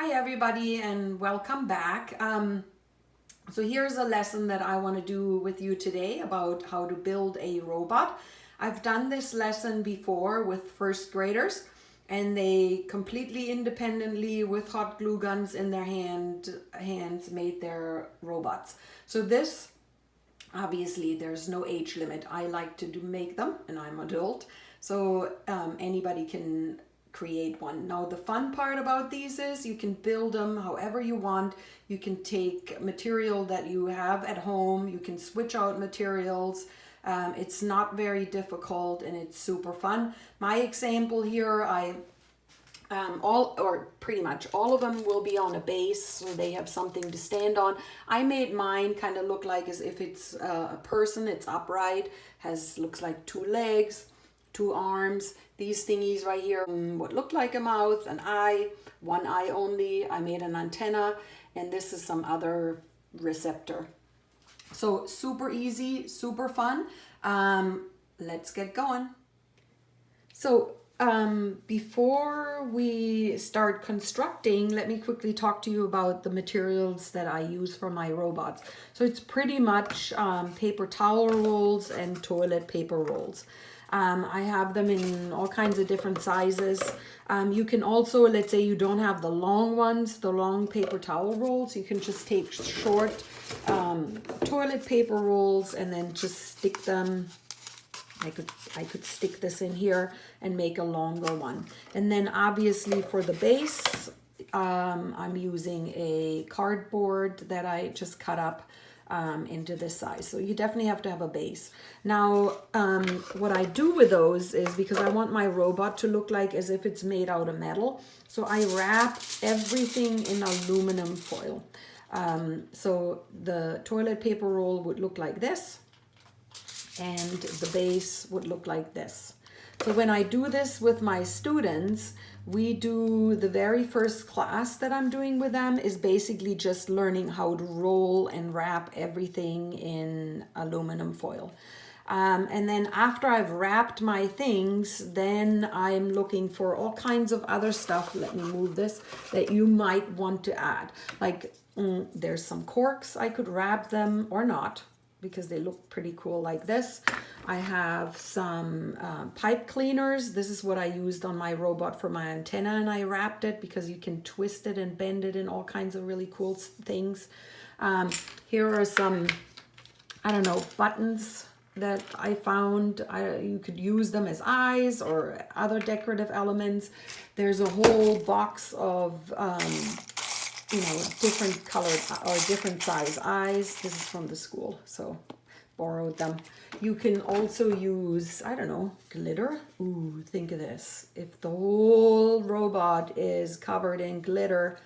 Hi everybody and welcome back. So here's a lesson that I want to do with you today about how to build a robot. I've done this lesson before with first graders and they completely independently with hot glue guns in their hands made their robots. So this, obviously there's no age limit. I like to make them and I'm adult. So anybody can create one. Now the fun part about these is you can build them however you want. You can take material that you have at home. You can switch out materials. It's not very difficult and it's super fun. My example here, pretty much all of them will be on a base, so they have something to stand on. I made mine kind of look like as if it's a person. It's upright, looks like two legs, two arms. These thingies right here what looked like a mouth, an eye, one eye only. I made an antenna, and this is some other receptor. So super easy, super fun. Let's get going. So before we start constructing, let me quickly talk to you about the materials that I use for my robots. So it's pretty much paper towel rolls and toilet paper rolls. I have them in all kinds of different sizes. You can also, let's say you don't have the long ones, the long paper towel rolls, you can just take short toilet paper rolls and then just stick them. I could stick this in here and make a longer one. And then obviously for the base, I'm using a cardboard that I just cut up into this size. So you definitely have to have a base. Now, what I do with those is, because I want my robot to look like as if it's made out of metal, so I wrap everything in aluminum foil. So the toilet paper roll would look like this, and the base would look like this. So when I do this with my students, we do the very first class that I'm doing with them is basically just learning how to roll and wrap everything in aluminum foil. And then after I've wrapped my things, then I'm looking for all kinds of other stuff. Let me move this, that you might want to add. Like there's some corks, I could wrap them or not, because they look pretty cool like this. I have some pipe cleaners. This is what I used on my robot for my antenna, and I wrapped it because you can twist it and bend it in all kinds of really cool things. Here are some, I don't know, buttons that I found. You could use them as eyes or other decorative elements. There's a whole box of different colored or different size eyes. This is from the school, so borrowed them. You can also use, I don't know, glitter. Ooh, think of this. If the whole robot is covered in glitter,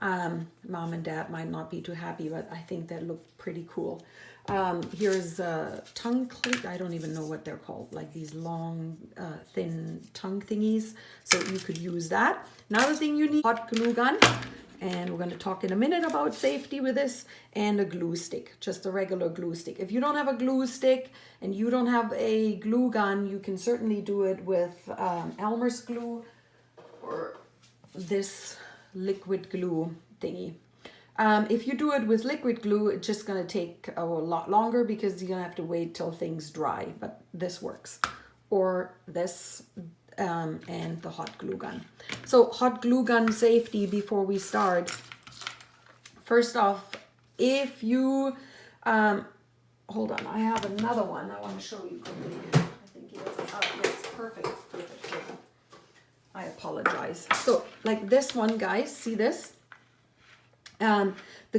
mom and dad might not be too happy, but I think that looked pretty cool. Here's tongue clip. I don't even know what they're called, like these long, thin tongue thingies. So you could use that. Another thing you need, hot glue gun. And we're going to talk in a minute about safety with this, and a glue stick, just a regular glue stick. If you don't have a glue stick and you don't have a glue gun, you can certainly do it with Elmer's glue or this liquid glue thingy. If you do it with liquid glue, it's just going to take a lot longer because you're going to have to wait till things dry, but this works. Or this and the hot glue gun. So hot glue gun safety before we start. First off, if you, hold on, I have another one I want to show you quickly. I think yes, perfect. I apologize. So like this one, guys, see this? The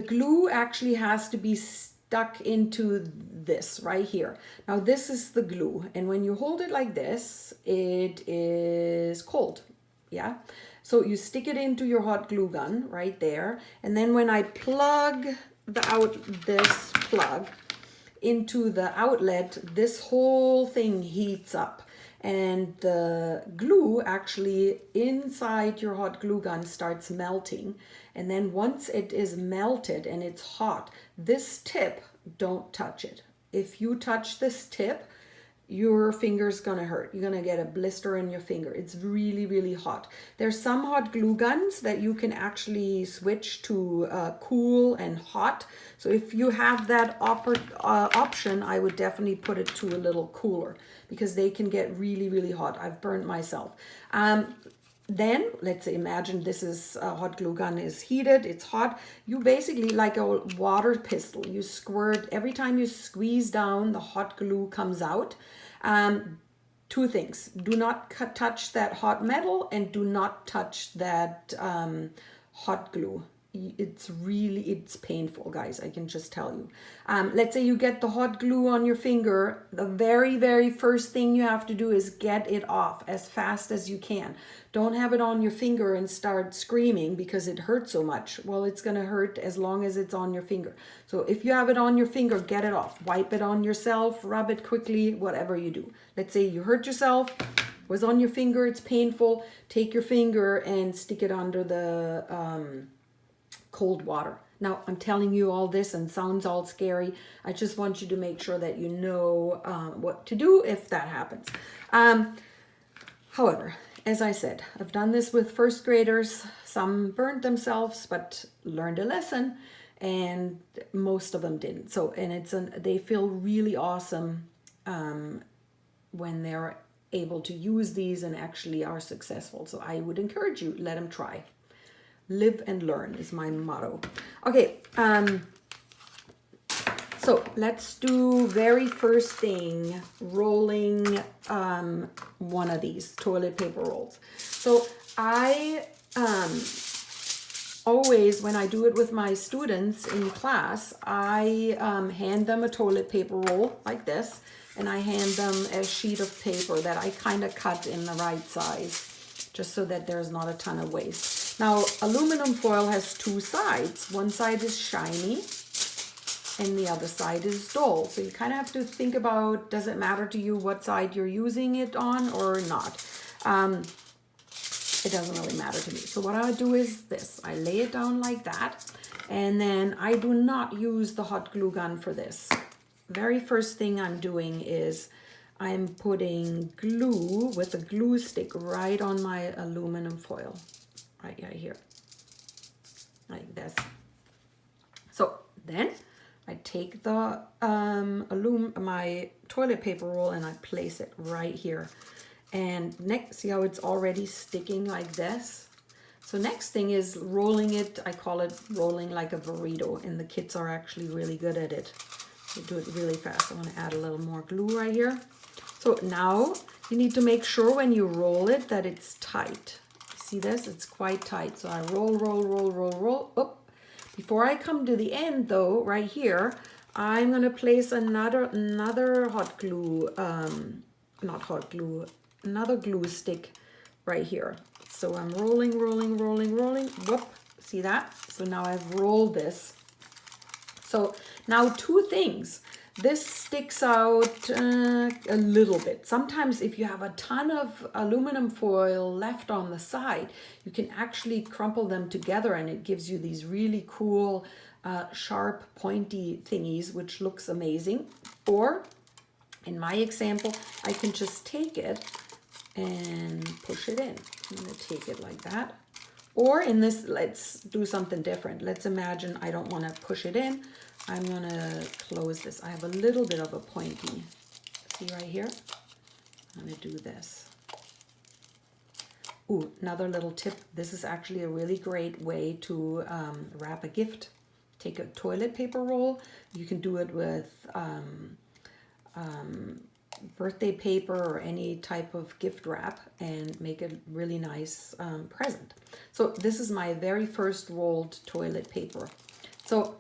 glue actually has to be stuck into this right here. Now this is the glue, and when you hold it like this, it is cold. Yeah, so you stick it into your hot glue gun right there, and then when I plug this plug into the outlet, this whole thing heats up, and the glue actually inside your hot glue gun starts melting. And then once it is melted and it's hot, this tip, don't touch it. If you touch this tip, your finger's gonna hurt. You're gonna get a blister in your finger. It's really, really hot. There's some hot glue guns that you can actually switch to cool and hot. So if you have that option, I would definitely put it to a little cooler because they can get really, really hot. I've burned myself. Then let's say, imagine this is a hot glue gun is heated, it's hot. You basically, like a water pistol, you squirt, every time you squeeze down, the hot glue comes out. Two things: do not touch that hot metal, and do not touch that hot glue. It's painful, guys, I can just tell you. Let's say you get the hot glue on your finger. The very, very first thing you have to do is get it off as fast as you can. Don't have it on your finger and start screaming because it hurts so much. Well, it's going to hurt as long as it's on your finger. So if you have it on your finger, get it off. Wipe it on yourself, rub it quickly, whatever you do. Let's say you hurt yourself, was on your finger, it's painful. Take your finger and stick it under the cold water. Now, I'm telling you all this and sounds all scary. I just want you to make sure that you know what to do if that happens. However, as I said, I've done this with first graders. Some burned themselves, but learned a lesson, and most of them didn't. So, and they feel really awesome when they're able to use these and actually are successful. So I would encourage you, let them try. Live and learn is my motto. Okay, so let's do very first thing, rolling one of these toilet paper rolls. So I always, when I do it with my students in class, I hand them a toilet paper roll like this, and I hand them a sheet of paper that I kind of cut in the right size, just so that there's not a ton of waste. Now, aluminum foil has two sides. One side is shiny and the other side is dull. So you kind of have to think about, does it matter to you what side you're using it on or not? It doesn't really matter to me. So what I do is this. I lay it down like that, and then I do not use the hot glue gun for this. Very first thing I'm doing is I'm putting glue with a glue stick right on my aluminum foil. Right here, like this. So then I take the my toilet paper roll and I place it right here. And next, see how it's already sticking like this? So next thing is rolling it. I call it rolling like a burrito, and the kids are actually really good at it. They do it really fast. I want to add a little more glue right here. So now you need to make sure when you roll it that it's tight. See this? It's quite tight. So I roll. Oh, before I come to the end though, right here, I'm going to place another hot glue, another glue stick right here. So I'm rolling. Whoop, see that? So now I've rolled this. So now two things. This sticks out a little bit. Sometimes if you have a ton of aluminum foil left on the side, you can actually crumple them together and it gives you these really cool, sharp, pointy thingies, which looks amazing. Or, in my example, I can just take it and push it in. I'm going to take it like that. Or in this, let's do something different. Let's imagine I don't want to push it in. I'm going to close this. I have a little bit of a pointy. See right here? I'm going to do this. Ooh, another little tip. This is actually a really great way to wrap a gift. Take a toilet paper roll. You can do it with birthday paper or any type of gift wrap and make a really nice present. So this is my very first rolled toilet paper. So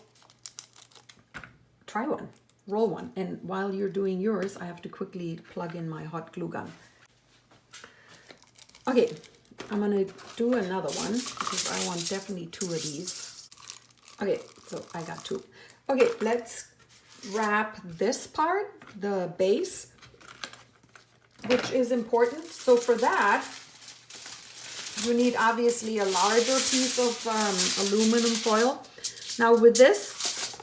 try one, roll one. And while you're doing yours, I have to quickly plug in my hot glue gun. Okay, I'm gonna do another one because I want definitely two of these. Okay, so I got two. Okay, let's wrap this part, the base, which is important. So for that, you need obviously a larger piece of aluminum foil. Now with this,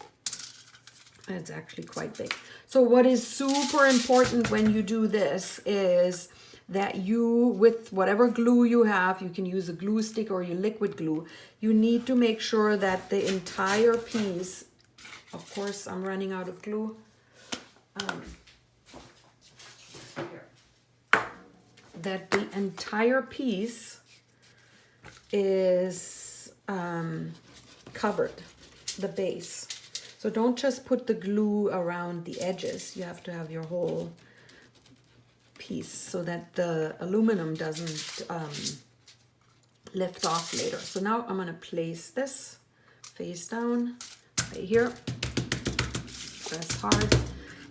It's actually quite big. So what is super important when you do this is that you, with whatever glue you have, you can use a glue stick or your liquid glue, you need to make sure that the entire piece, of course I'm running out of glue, that the entire piece is covered, the base. So don't just put the glue around the edges. You have to have your whole piece so that the aluminum doesn't lift off later. So now I'm going to place this face down right here. Press hard.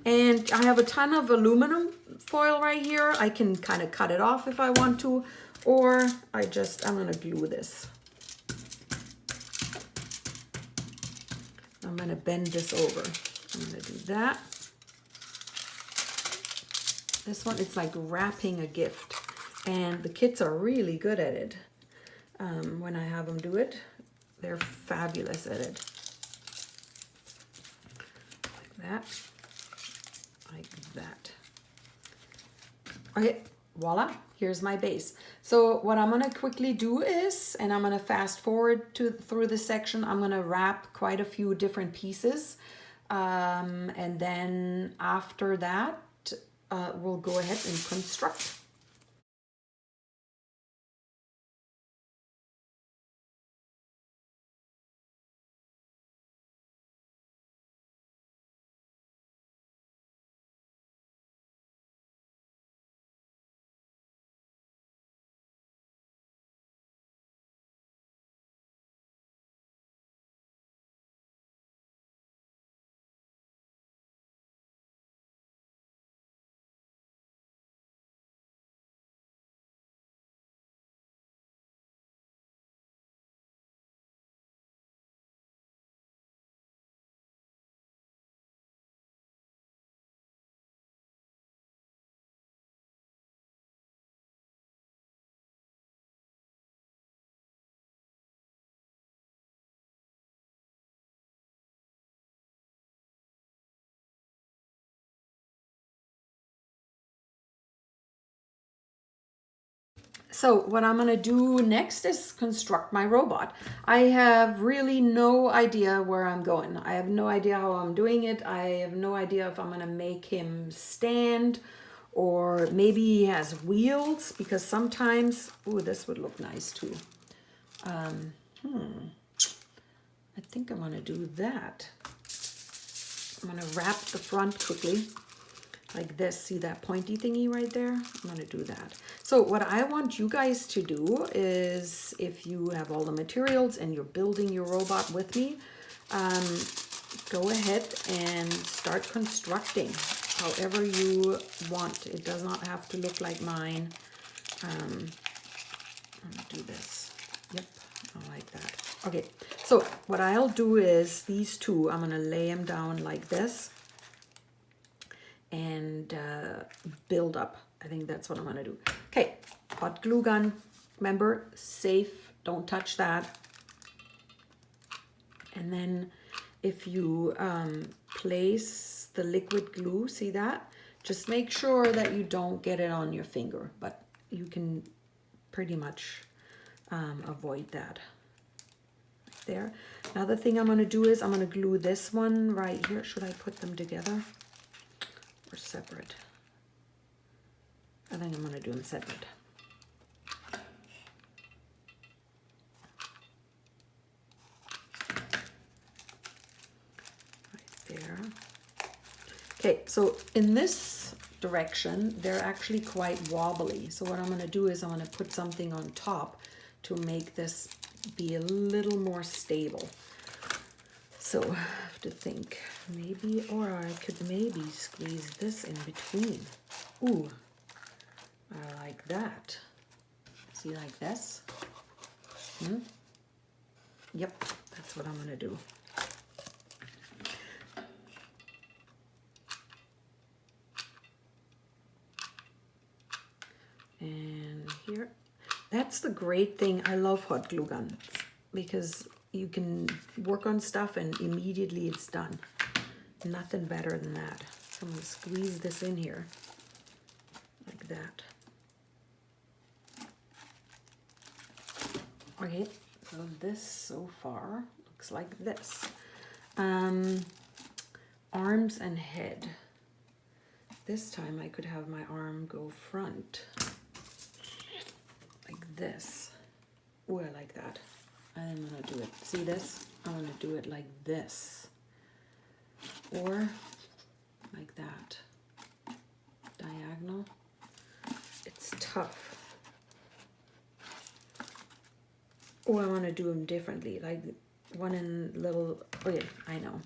And I have a ton of aluminum foil right here. I can kind of cut it off if I want to, or I'm going to glue this. I'm going to bend this over. I'm going to do that. This one, it's like wrapping a gift. And the kids are really good at it. When I have them do it, they're fabulous at it. Like that. Like that. Okay, voila, here's my base. So what I'm gonna quickly do is, and I'm gonna fast forward through this section, I'm gonna wrap quite a few different pieces. And then after that, we'll go ahead and construct. So what I'm going to do next is construct my robot. I have really no idea where I'm going. I have no idea how I'm doing it. I have no idea if I'm going to make him stand, or maybe he has wheels, because sometimes, ooh, this would look nice too. I think I'm going to do that. I'm going to wrap the front quickly. Like this, see that pointy thingy right there? I'm going to do that. So what I want you guys to do is, if you have all the materials and you're building your robot with me, go ahead and start constructing however you want. It does not have to look like mine. I'm going to do this. Yep, I like that. Okay, so what I'll do is these two, I'm going to lay them down like this and build up. I think that's what I'm going to do. Okay, hot glue gun. Remember, safe, don't touch that. And then if you place the liquid glue, see that? Just make sure that you don't get it on your finger, but you can pretty much avoid that. Right there. Another thing I'm going to do is I'm going to glue this one right here. Should I put them together or separate? I think I'm going to do them separate. Right there. Okay, so in this direction, they're actually quite wobbly. So what I'm going to do is I'm going to put something on top to make this be a little more stable. So I have to think, maybe, or I could maybe squeeze this in between. Ooh, I like that. See, like this? Yep, that's what I'm going to do. And here, that's the great thing. I love hot glue guns because you can work on stuff and immediately it's done. nothing better than that. So I'm going to squeeze this in here like that. Okay, so this so far looks like this. Arms and head. This time I could have my arm go front like this. Oh, I like that. I'm gonna do it. See this? I'm gonna do it like this. Or like that. Diagonal. It's tough. Or I want to do them differently, like one in little, oh yeah, I know.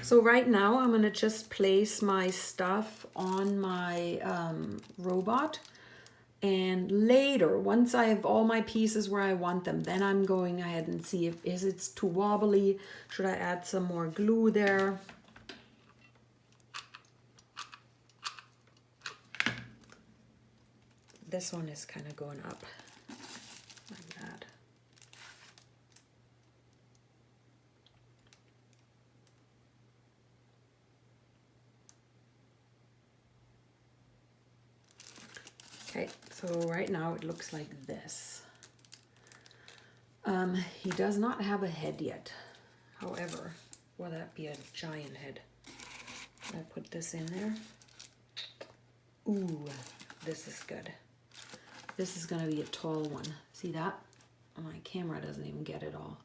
So right now I'm gonna just place my stuff on my robot, and later, once I have all my pieces where I want them, then I'm going ahead and see if it's too wobbly. Should I add some more glue there? This one is kind of going up like that. Okay, so right now it looks like this. He does not have a head yet. However, will that be a giant head? I put this in there. Ooh, this is good. This is gonna be a tall one. See that? My camera doesn't even get it all.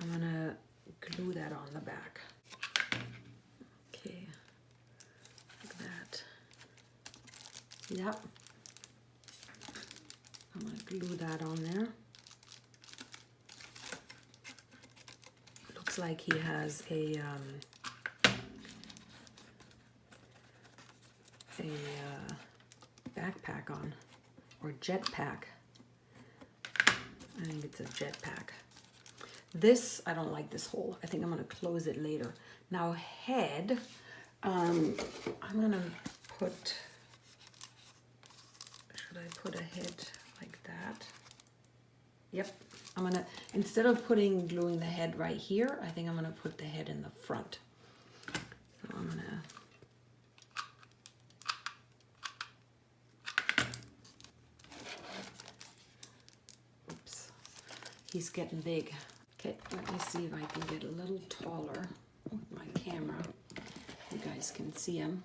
I'm gonna glue that on the back. Okay, like that. See that? I'm gonna glue that on there. Looks like he has a backpack on, or jetpack. I think it's a jetpack. This, I don't like this hole. I think I'm gonna close it later. Now head, I'm gonna put, should I put a head like that? Yep, I'm gonna, instead of gluing the head right here, I think I'm gonna put the head in the front. So I'm gonna, oops, he's getting big. Okay, let me see if I can get a little taller with my camera. You guys can see him.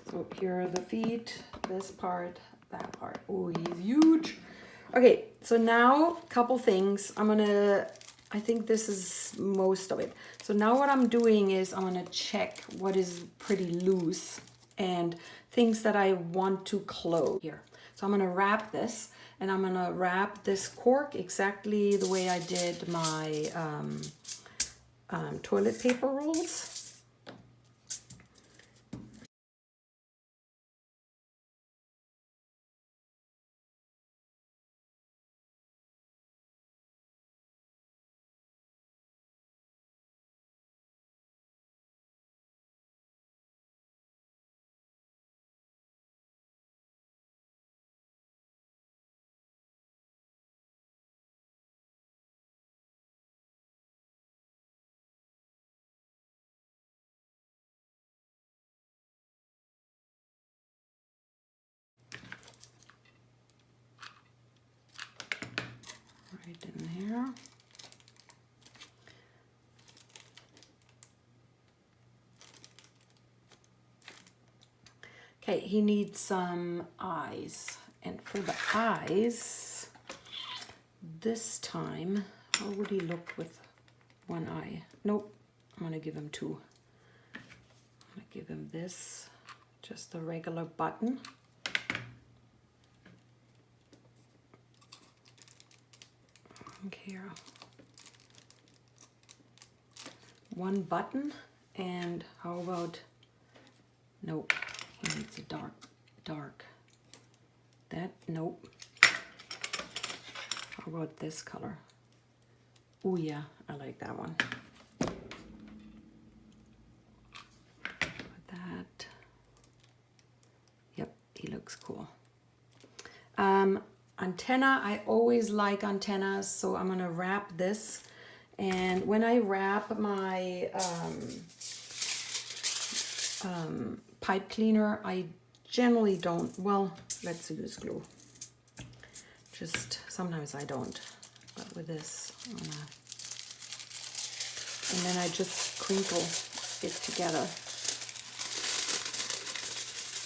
So here are the feet, this part, that part. Oh, he's huge. Okay, so now a couple things. I think this is most of it. So now what I'm doing is I'm gonna check what is pretty loose and things that I want to close here. So I'm gonna wrap this, and I'm gonna wrap this cork exactly the way I did my toilet paper rolls. Right in here. Okay, he needs some eyes. And for the eyes, this time, how would he look with one eye? Nope, I'm gonna give him two. I'm gonna give him this, just a regular button. Here. One button, and how about, nope, he needs a dark. That, nope. How about this color? Oh yeah, I like that one. Put that. Yep, he looks cool. antenna. I always like antennas, so I'm gonna wrap this. And when I wrap my pipe cleaner, I generally don't, well, let's use glue. Just sometimes I don't, but with this, and then I just crinkle it together.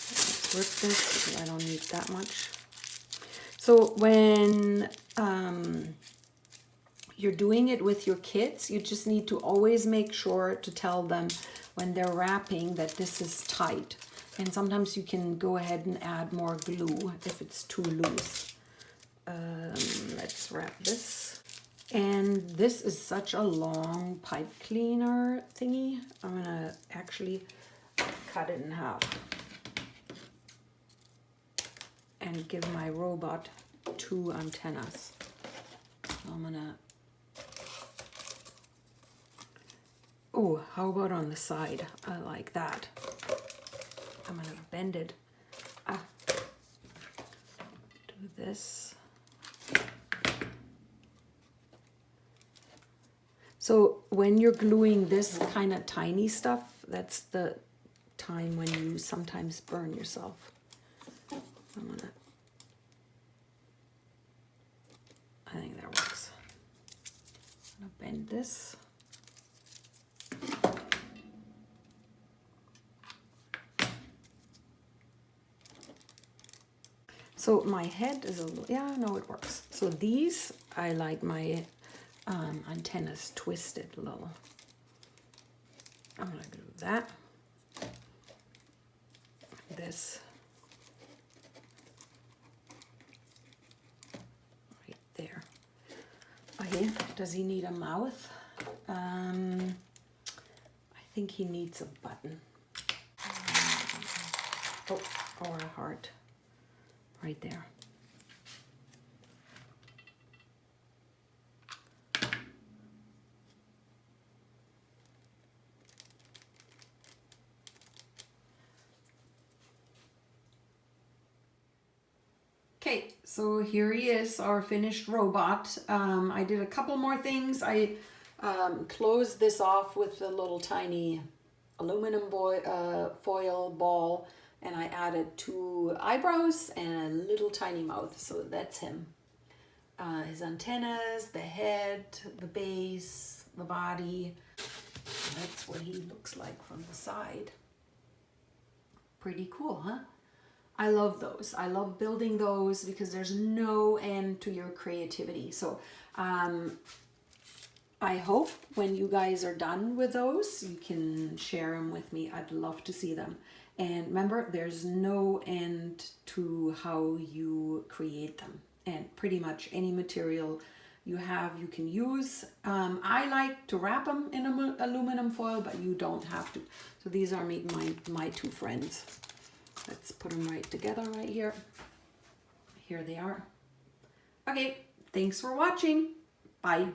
Let's rip this because I don't need that much. So when you're doing it with your kids, you just need to always make sure to tell them when they're wrapping that this is tight. And sometimes you can go ahead and add more glue if it's too loose. Let's wrap this. And this is such a long pipe cleaner thingy. I'm gonna actually cut it in half and give my robot 2 antennas. So I'm gonna, oh, how about on the side? I like that. I'm gonna bend it. Do this. So when you're gluing this kind of tiny stuff, that's the time when you sometimes burn yourself. I think that works. I'm gonna bend this. So my head is a little, yeah, no, it works. So these, I like my antennas twisted a little. I'm gonna glue that. This. Right there. Okay, does he need a mouth? I think he needs a button. Oh, or a heart. Right there. Okay, so here he is, our finished robot. I did a couple more things. I closed this off with a little tiny aluminum foil ball, and I added 2 eyebrows and a little tiny mouth. So that's him. His antennas, the head, the base, the body. That's what he looks like from the side. Pretty cool, huh? I love those. I love building those because there's no end to your creativity. So I hope when you guys are done with those, you can share them with me. I'd love to see them. And remember, there's no end to how you create them. And pretty much any material you have, you can use. I like to wrap them in aluminum foil, but you don't have to. So these are my 2 friends. Let's put them right together right here. Here they are. Okay, thanks for watching. Bye.